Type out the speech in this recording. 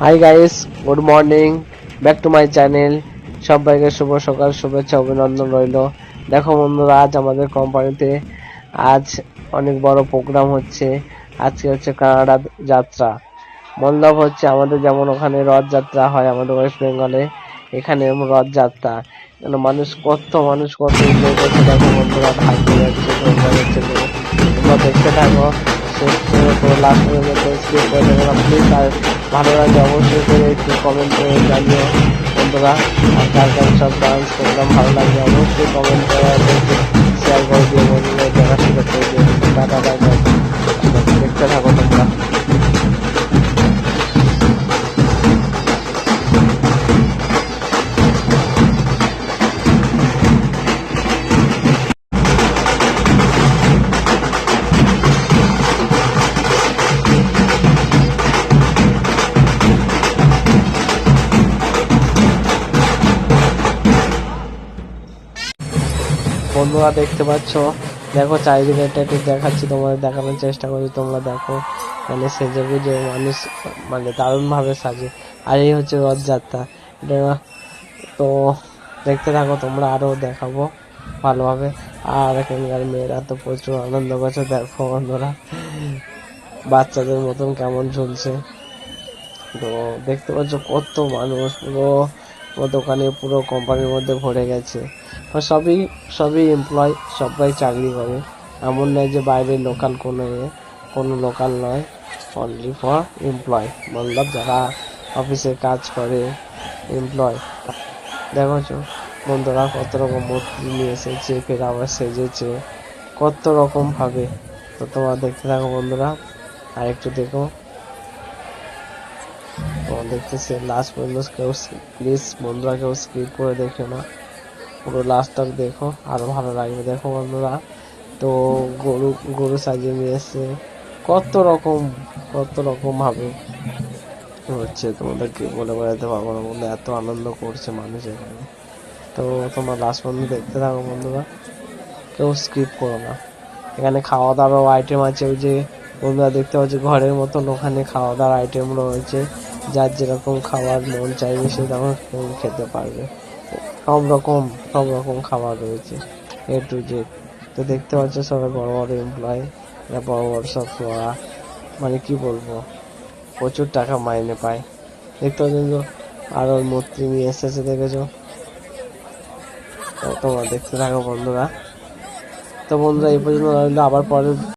Hi guys, good morning, back to my channel. সবাইকে শুভ সকাল, শুভেচ্ছা, অভিনন্দন রইল। দেখো বন্ধুরা, আজ আমাদের কোম্পানিতে আজ অনেক বড় প্রোগ্রাম হচ্ছে। আজকে হচ্ছে কানাডা যাত্রা। মণ্ডপ হচ্ছে আমাদের, যেমন ওখানে রথযাত্রা হয় আমাদের ওয়েস্ট বেঙ্গলে, এখানে রথযাত্রা। কত এনজয় করছে দেখো বন্ধুরা, ঢাক যাচ্ছে, ঢোল বাজাচ্ছে। তোমরা দেখতে থাকো শেষ পর্যন্ত, লাস্ট পর্যন্ত স্কিপ করে দেবো না প্লিজ। আর ভালো লাগে অবশ্যই করে একটু কমেন্ট করে জানিও বন্ধুরা। আর কার কার সব ডান্স প্রোগ্রাম ভালো লাগে অবশ্যই কমেন্ট করে শেয়ার করে দিও বন্ধুরা, দেখা শুরু করে দিও। টাটা টাটা, দেখতে থাকো তোমরা। বন্ধুরা দেখতে পাচ্ছ, দেখো চারিদিকে একটু দেখাচ্ছি, তোমাদের দেখানোর চেষ্টা করি, তোমরা দেখো। মানে সেজে গুজে মানুষ মানে দারুণ ভাবে সাজে। আর এই হচ্ছে রথযাত্রা। তো দেখতে থাকো তোমরা, আরো দেখাবো ভালোভাবে। আর এখানকার মেয়েরা তো প্রচুর আনন্দ করছে, দেখো বন্ধুরা বাচ্চাদের মতন কেমন ঝুলছে। তো দেখতে পাচ্ছ কত মানুষ, পুরো দোকানে, পুরো কোম্পানির মধ্যে ভরে গেছে। সবই সবই এমপ্লয়, সবাই চাকরি করে। এমন নয় যে বাইরে লোকাল কোনো লোকাল নয়, অনলি ফর এমপ্লয়, মতলব যারা অফিসে কাজ করে, এমপ্লয়। দেখো বন্ধুরা কত রকম মূর্তি নিয়ে এসেছে, ফের আবার সেজেছে কত রকম ভাবে। তো তোমরা দেখতে থাকো বন্ধুরা, আর একটু দেখো। দেখতেছে লাস্ট পর্যন্ত কেউ, প্লিজ বন্ধুরা কেউ স্কিপ করে দেখো না, পুরো লাস্টটা দেখো, আরো ভালো লাগবে। দেখো বন্ধুরা, তো গরু গরু সাজিয়ে নিয়ে এসছে, কত রকম ভাবে হচ্ছে, তোমাদেরকে বলে বেড়াতে পারবো না বন্ধু, এত আনন্দ করছে মানুষ এখানে। তো তোমরা লাস্ট পর্যন্ত দেখতে থাকো বন্ধুরা, কেউ স্কিপ করো না। এখানে খাওয়া দাওয়ার আইটেম আছে, ওই যে বন্ধুরা দেখতে পাচ্ছি ঘরের মতন, ওখানে খাওয়া দাওয়ার আইটেম রয়েছে। যার যেরকম খাবার মন চাইবে সে তখন খেতে পারবে। সব রকম খাবার রয়েছে, এ টু জেড। তো দেখতে পাচ্ছ সবাই বড় বড় এমপ্লয়, বড় বড় সব ফ্লোরা, মানে কি বলবো, প্রচুর টাকা মাইনে পায়। দেখতে পাচ্ছ আর ওর মূর্তি নিয়ে এসেছে, দেখেছো। তো তোমরা দেখতে থাকো বন্ধুরা। তো বন্ধুরা এই পর্যন্ত রইলো, আবার পরে